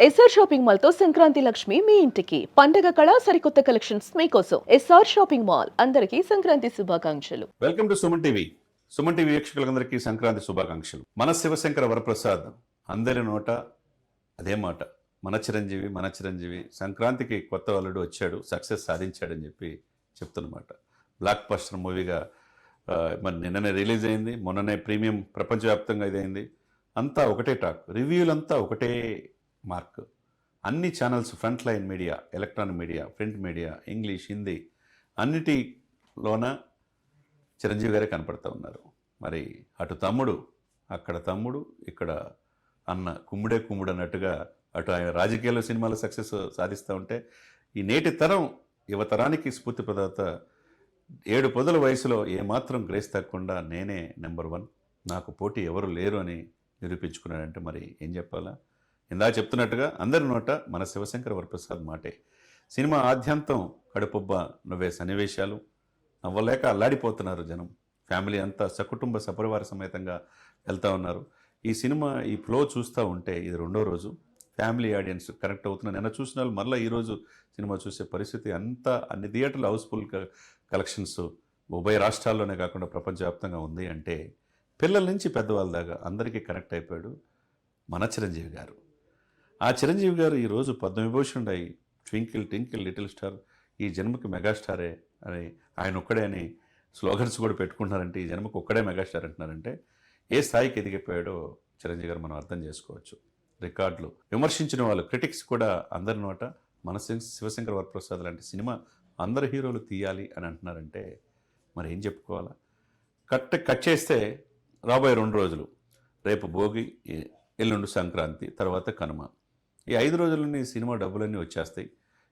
SR shopping mall తో సంక్రాంతి లక్ష్మి మీ ఇంటికి పండగ కళ సరికొత్త కలెక్షన్స్ మీకోసం ఎస్ఆర్ షాపింగ్ మాల్ అందరికీ సంక్రాంతి శుభాకాంక్షలు. Welcome to Suman TV. Suman TV వీక్షకులందరికీ సంక్రాంతి శుభాకాంక్షలు. మన శివశంకర వరప్రసాద్ అందరి నోట అదే మాట, మన చిరంజీవి సంక్రాంతికి కొత్త అల్లుడు వచ్చాడు, సక్సెస్ సాధించాడని చెప్పి చెప్తున్నమాట. బ్లాక్ బస్టర్ మూవీగా మరి నిన్ననే రిలీజ్ అయింది, మొన్ననే ప్రీమియం ప్రపంచవ్యాప్తంగా ఇదైంది. అంతా ఒకటే టాక్, రివ్యూలంతా ఒకటే మార్క్. అన్ని channels, front line media, electronic media, print media, English, Hindi అన్నిటిలోన చిరంజీవి గారే కనపడుతూ ఉన్నారు. మరి అటు తమ్ముడు, అక్కడ తమ్ముడు, ఇక్కడ అన్న, కుమ్ముడే కుమ్ముడు అన్నట్టుగా అటు ఆయన రాజకీయాల్లో సినిమాలో సక్సెస్ సాధిస్తూ ఉంటే, ఈ నేటి తరం యువతరానికి స్ఫూర్తి ప్రదాత 7 పొదల వయసులో ఏమాత్రం గ్రేస్ తగ్గకుండా నేనే నెంబర్ 1, నాకు పోటీ ఎవరు లేరు అని నిరూపించుకున్నాడంటే మరి ఏం చెప్పాలా. ఇందా చెప్తున్నట్టుగా అందరి నోట మన శివశంకర వరప్రసాద్ మాటే. సినిమా ఆద్యంతం కడుపుబ్బ నువ్వే సన్నివేశాలు, నవ్వలేక అల్లాడిపోతున్నారు జనం. ఫ్యామిలీ అంతా సకుటుంబ సపరివార సమేతంగా వెళ్తూ ఉన్నారు. ఈ సినిమా ఈ ఫ్లో చూస్తూ ఉంటే ఇది 2వ రోజు ఫ్యామిలీ ఆడియన్స్ కనెక్ట్ అవుతున్నారు. నిన్న చూసిన వాళ్ళు మళ్ళీ ఈరోజు సినిమా చూసే పరిస్థితి. అంతా అన్ని థియేటర్లు హౌస్ఫుల్ కలెక్షన్స్ ఉభయ రాష్ట్రాల్లోనే కాకుండా ప్రపంచవ్యాప్తంగా ఉంది. అంటే పిల్లల నుంచి పెద్దవాళ్ళ దాకా అందరికీ కనెక్ట్ అయిపోయాడు మన చిరంజీవి గారు. ఆ చిరంజీవి గారు ఈరోజు పద్మవిభూషణ్ అయి ట్వింకిల్ ట్వింకిల్ లిటిల్ స్టార్, ఈ జన్మకి మెగాస్టారే అని ఆయన ఒక్కడే అని స్లోగన్స్ కూడా పెట్టుకుంటున్నారంటే, ఈ జన్మకు ఒక్కడే మెగాస్టార్ అంటున్నారంటే ఏ స్థాయికి ఎదిగిపోయాడో చిరంజీవి గారు మనం అర్థం చేసుకోవచ్చు. రికార్డులు విమర్శించిన వాళ్ళు, క్రిటిక్స్ కూడా అందరి నోట మన శివశంకర వరప్రసాద్ లాంటి సినిమా అందరు హీరోలు తీయాలి అని అంటున్నారంటే మరి ఏం చెప్పుకోవాలా. కట్ చేస్తే రాబోయే 2 రోజులు, రేపు భోగి, ఎల్లుండి సంక్రాంతి, తర్వాత కనుమ, ఈ 5 రోజులని సినిమా డబ్బులన్నీ వచ్చేస్తాయి.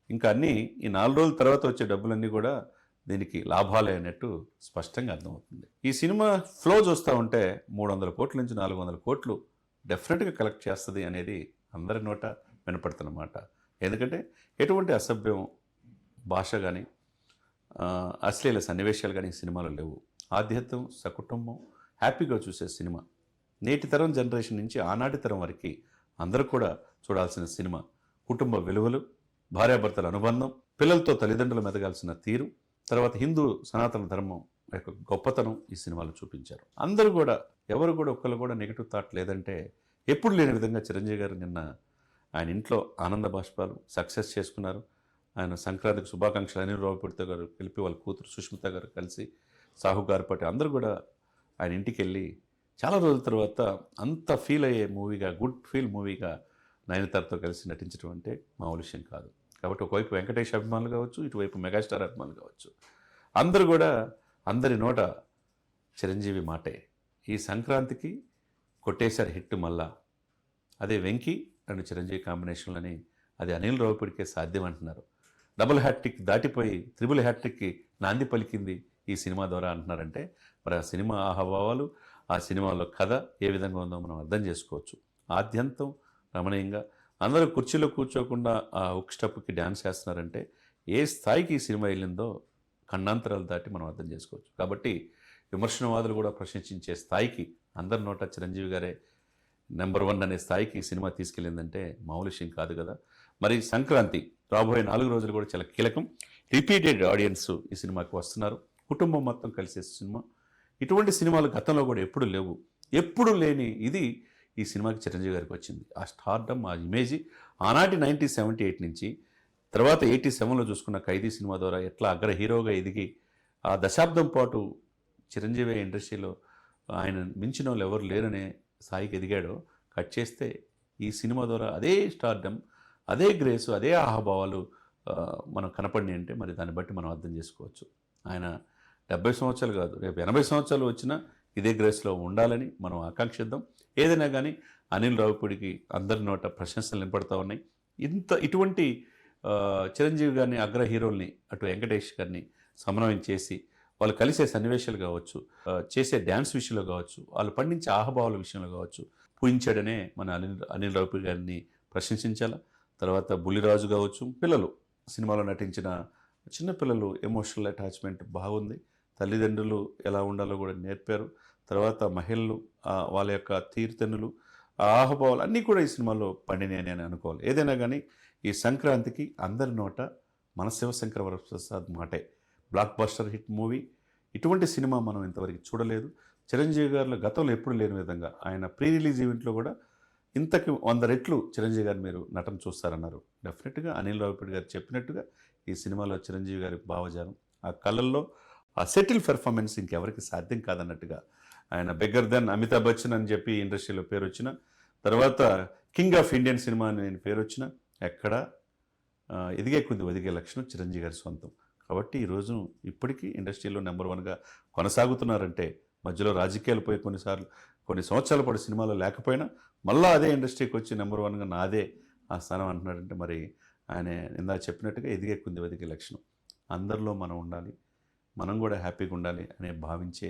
ఇంకా అన్నీ ఈ 4 రోజుల తర్వాత వచ్చే డబ్బులన్నీ కూడా దీనికి లాభాలే అన్నట్టు స్పష్టంగా అర్థమవుతుంది. ఈ సినిమా ఫ్లో చూస్తూ ఉంటే 300 కోట్ల నుంచి 400 కోట్లు డెఫినెట్గా కలెక్ట్ చేస్తుంది అనేది అందరి నోట వినపడుతున్నమాట. ఎందుకంటే ఎటువంటి అసభ్యం భాష కానీ అశ్లీల సన్నివేశాలు కానీ సినిమాలో లేవు. ఆధ్యాత్మం, సకుటుంబం, హ్యాపీగా చూసే సినిమా. నేటి తరం జనరేషన్ నుంచి ఆనాటి తరం వరకు అందరూ కూడా చూడాల్సిన సినిమా. కుటుంబ విలువలు, భార్యాభర్తల అనుబంధం, పిల్లలతో తల్లిదండ్రులు మెదగాల్సిన తీరు, తర్వాత హిందూ సనాతన ధర్మం యొక్క గొప్పతనం ఈ సినిమాలో చూపించారు. అందరూ కూడా, ఎవరు కూడా ఒక్కరు కూడా నెగిటివ్ థాట్ లేదంటే ఎప్పుడు లేని విధంగా చిరంజీవి గారు నిన్న ఆయన ఇంట్లో ఆనంద బాష్పాలు సక్సెస్ చేసుకున్నారు. ఆయన సంక్రాంతికి శుభాకాంక్షలు అనిల్ రావిపూడితో గారు కలిపి వాళ్ళ కూతురు సుష్మిత గారు కలిసి, సాహు గారు పాటి అందరూ కూడా ఆయన ఇంటికి వెళ్ళి చాలా రోజుల తర్వాత అంత ఫీల్ అయ్యే మూవీగా, గుడ్ ఫీల్ మూవీగా నయనతారతో కలిసి నటించడం అంటే మామూలు విషయం కాదు. కాబట్టి ఒకవైపు వెంకటేష్ అభిమానులు కావచ్చు, ఇటువైపు మెగాస్టార్ అభిమానులు కావచ్చు, అందరూ కూడా అందరి నోట చిరంజీవి మాటే. ఈ సంక్రాంతికి కొట్టేశారు హిట్ మళ్ళా. అదే వెంకీ అండ్ చిరంజీవి కాంబినేషన్లని అది అనిల్ రావిపూడికే సాధ్యం అంటున్నారు. డబుల్ హ్యాట్రిక్ దాటిపోయి త్రిబుల్ హ్యాట్రిక్కి నాంది పలికింది ఈ సినిమా ద్వారా అంటున్నారంటే మరి ఆ సినిమా ఆహభావాలు, ఆ సినిమాలో కథ ఏ విధంగా ఉందో మనం అర్థం చేసుకోవచ్చు. ఆద్యంతం రమణీయంగా అందరూ కుర్చీలో కూర్చోకుండా ఆ హుక్ స్టెప్కి డ్యాన్స్ చేస్తున్నారంటే ఏ స్థాయికి ఈ సినిమా వెళ్ళిందో ఖండాంతరాలు దాటి మనం అర్థం చేసుకోవచ్చు. కాబట్టి విమర్శనవాదులు కూడా ప్రశంసించే స్థాయికి అందరి నోట చిరంజీవి గారే నెంబర్ 1 అనే స్థాయికి ఈ సినిమా తీసుకెళ్ళిందంటే మామూలు విషయం కాదు కదా. మరి సంక్రాంతి రాబోయే 4 రోజులు కూడా చాలా కీలకం. రిపీటెడ్ ఆడియన్స్ ఈ సినిమాకి వస్తున్నారు. కుటుంబం మొత్తం కలిసే సినిమా. ఇటువంటి సినిమాలు గతంలో కూడా ఎప్పుడు లేవు. ఎప్పుడు లేని ఇది ఈ సినిమాకి చిరంజీవి గారికి వచ్చింది. ఆ స్టార్డమ్, ఆ ఇమేజీ ఆనాటి 1978 నుంచి తర్వాత 87లో చూసుకున్న ఖైదీ సినిమా ద్వారా ఎట్లా అగ్ర హీరోగా ఎదిగి ఆ దశాబ్దం పాటు చిరంజీవి ఇండస్ట్రీలో ఆయన మించిన వాళ్ళు ఎవరు లేరనే స్థాయికి ఎదిగాడో, కట్ చేస్తే ఈ సినిమా ద్వారా అదే స్టార్డమ్, అదే గ్రేసు, అదే ఆహాభావాలు మనం కనపడినాయి అంటే మరి దాన్ని బట్టి మనం అర్థం చేసుకోవచ్చు. ఆయన 70 సంవత్సరాలు కాదు, రేపు 80 సంవత్సరాలు వచ్చినా ఇదే గ్రేస్లో ఉండాలని మనం ఆకాంక్షిద్దాం. ఏదైనా కానీ అనిల్ రావిపూడికి అందరి నోట ప్రశంసలు నింపడుతూ ఉన్నాయి. ఇటువంటి చిరంజీవి గారిని, అగ్ర హీరోల్ని, అటు వెంకటేష్ గారిని సమన్వయం చేసి వాళ్ళు కలిసే సన్నివేశాలు కావచ్చు, చేసే డ్యాన్స్ విషయంలో కావచ్చు, వాళ్ళు పండించే ఆహభావాల విషయంలో కావచ్చు పూజించాడనే మన అనిల్ రావిపూడి గారిని ప్రశంసించాలా. తర్వాత బుల్లిరాజు కావచ్చు, పిల్లలు సినిమాలో నటించిన చిన్నపిల్లలు ఎమోషనల్ అటాచ్మెంట్ బాగుంది. తల్లిదండ్రులు ఎలా ఉండాలో కూడా నేర్పారు. తర్వాత మహిళలు వాళ్ళ యొక్క తీరుతెన్నులు, ఆ ఆహభావాలు అన్నీ కూడా ఈ సినిమాలో పండినాయి అని అనుకోవాలి. ఏదైనా కానీ ఈ సంక్రాంతికి అందరి నోట మన శివశంకర వరప్రసాద్ మాటే. Block buster hit movie. ఇటువంటి సినిమా మనం ఇంతవరకు చూడలేదు. చిరంజీవి గారిలో గతంలో ఎప్పుడు లేని విధంగా ఆయన ప్రీ రిలీజ్ ఈవెంట్లో కూడా ఇంతకు 100 రెట్లు చిరంజీవి గారు మీరు నటన చూస్తారన్నారు. డెఫినెట్గా అనిల్ రావిపూడి గారు చెప్పినట్టుగా ఈ సినిమాలో చిరంజీవి గారి భావజాలం, ఆ కళల్లో ఆ సెటిల్ పెర్ఫార్మెన్స్ ఇంకెవరికి సాధ్యం కాదన్నట్టుగా ఆయన బెగ్గర్ దెన్ అమితాబ్ బచ్చన్ అని చెప్పి ఇండస్ట్రీలో పేరు వచ్చిన తర్వాత కింగ్ ఆఫ్ ఇండియన్ సినిమా అని నేను పేరు వచ్చిన ఎక్కడ ఎదిగే కొద్ది ఒదిగే లక్షణం చిరంజీవి గారి సొంతం. కాబట్టి ఈరోజు ఇప్పటికీ ఇండస్ట్రీలో నెంబర్ 1గా కొనసాగుతున్నారంటే మధ్యలో రాజకీయాలు పోయి కొన్ని సంవత్సరాల పాటు సినిమాలో లేకపోయినా మళ్ళీ అదే ఇండస్ట్రీకి వచ్చి నెంబర్ 1గా నాదే ఆ స్థానం అంటున్నాడంటే మరి ఆయన ఇందాక చెప్పినట్టుగా ఎదిగే కొద్ది ఒదిగే లక్షణం. అందరిలో మనం ఉండాలి, మనం కూడా హ్యాపీగా ఉండాలి అనే భావించే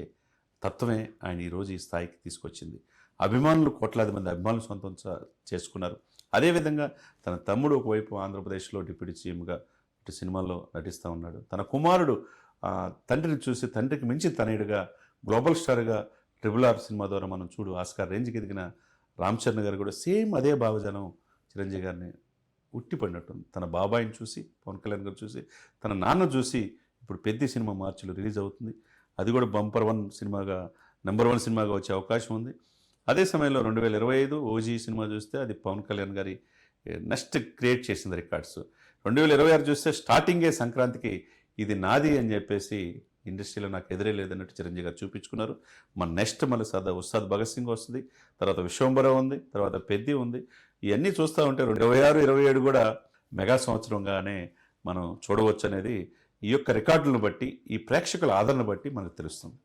తత్వమే ఆయన ఈరోజు ఈ స్థాయికి తీసుకొచ్చింది. అభిమానులు కోట్లాది మంది అభిమానులు సొంతం చేసుకున్నారు. అదేవిధంగా తన తమ్ముడు ఒకవైపు ఆంధ్రప్రదేశ్లో డిప్యూటీ సీఎంగా ఇటు సినిమాల్లో నటిస్తూ ఉన్నాడు. తన కుమారుడు తండ్రిని చూసి తండ్రికి మించి తనయుడిగా గ్లోబల్ స్టార్గా RRR సినిమా ద్వారా మనం చూడు ఆస్కార్ రేంజ్కి ఎదిగిన రామ్ చరణ్ గారు కూడా సేమ్ అదే భావజాలం చిరంజీవి గారిని ఉట్టిపడినట్టుంది. తన బాబాయిని చూసి, పవన్ కళ్యాణ్ గారు చూసి, తన నాన్న చూసి ఇప్పుడు పెద్ద సినిమా మార్చిలో రిలీజ్ అవుతుంది. అది కూడా నెంబర్ 1 సినిమాగా వచ్చే అవకాశం ఉంది. అదే సమయంలో 2025 ఓజీ సినిమా చూస్తే అది పవన్ కళ్యాణ్ గారి నెక్స్ట్ క్రియేట్ చేసింది రికార్డ్స్. 2026 చూస్తే స్టార్టింగే సంక్రాంతికి ఇది నాది అని చెప్పేసి ఇండస్ట్రీలో నాకు ఎదురే లేదన్నట్టు చిరంజీవి గారు చూపించుకున్నారు. మన నెక్స్ట్ మళ్ళీ ఉస్తాద్ భగత్ సింగ్ వస్తుంది, తర్వాత విశ్వంబర ఉంది, తర్వాత పెద్ది ఉంది. ఇవన్నీ చూస్తూ ఉంటే 2026, 2027 కూడా మెగా సంవత్సరంగానే మనం చూడవచ్చు అనేది ఈ యొక్క రికార్డులను బట్టి, ఈ ప్రేక్షకుల ఆదరణ బట్టి మనకు తెలుస్తుంది.